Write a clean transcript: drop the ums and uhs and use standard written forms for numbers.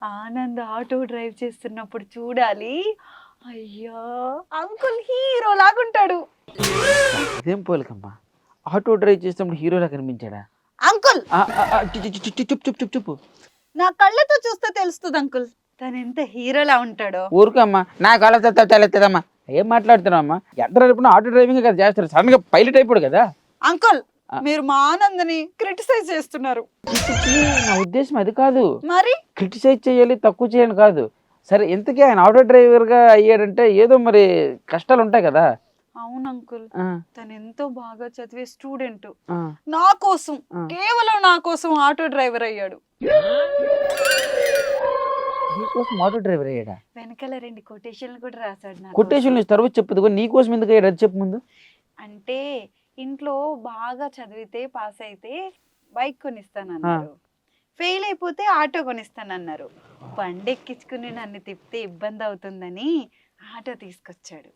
Anand auto drive చేస్తున్నప్పుడు చూడాలి. అయ్యా! అంకుల్ హీరో లాగుంటాడు. ఇదేం పోలికమ్మా? ఆటో డ్రైవ్ చేసినప్పుడు హీరోలా కనిపించాడా? అంకుల్ ఆ! ఆ! ఆ! చెప్పు. నా కళ్ళతో చూస్తే తెలుస్తది అంకుల్. తనెంత హీరోలా ఉంటాడో. ఊరుకోమ్మా. నా కళ్ళతో తెలెత్తదమ్మా. ఏం మాట్లాడుతున్నావమ్మా? ఎంత రేపున ఆటో డ్రైవింగ్ కదా చేస్తారు. సడన్‌గా పైలట్ అయిపోడు కదా! అంకుల్ ఆ! మీరు మా ఆనంద్‌ని క్రిటిసైజ్ చేస్తున్నారు. నా ఉద్దేశ్యం అది కాదు. మరి క్రిటిసైజ్ చేయాలి, తక్కువ చేయాలి కాదు. సరే ఇంతకీ ఆయన ఆటో డ్రైవర్‌గా అయ్యాడంటే ఏదో మరి కష్టాలుంటాయి కదా! అవును అంకుల్. ఆ! తనెంతో బాగా చదివే స్టూడెంట్. ఆ! నా కోసం, ఆ! కేవలం నా కోసం ఆటో డ్రైవర్ అయ్యాడు. నీకోసం ఆటో డ్రైవర్ అయ్యాడా? వెనకాల 2 కొటేషన్‌లు కూడా రాసాడు నా కోసం. కొటేషన్‌లు తర్వాత చెప్పుదువు గాని నీకోసం ఎందుకయ్యాడు అది చెప్పు ముందు? అంటే ఇంట్లో బాగా చదివితే పాస్ అయితే బైక్ ఆ! కొనిస్తానన్నారు. ఫెయిల్ అయిపోతే ఆటో కొనిస్తానన్నారు. బండెక్కించుకుని నన్ను తిప్పితే ఇబ్బంది అవుతుందని ఆటో తీసుకొచ్చాడు.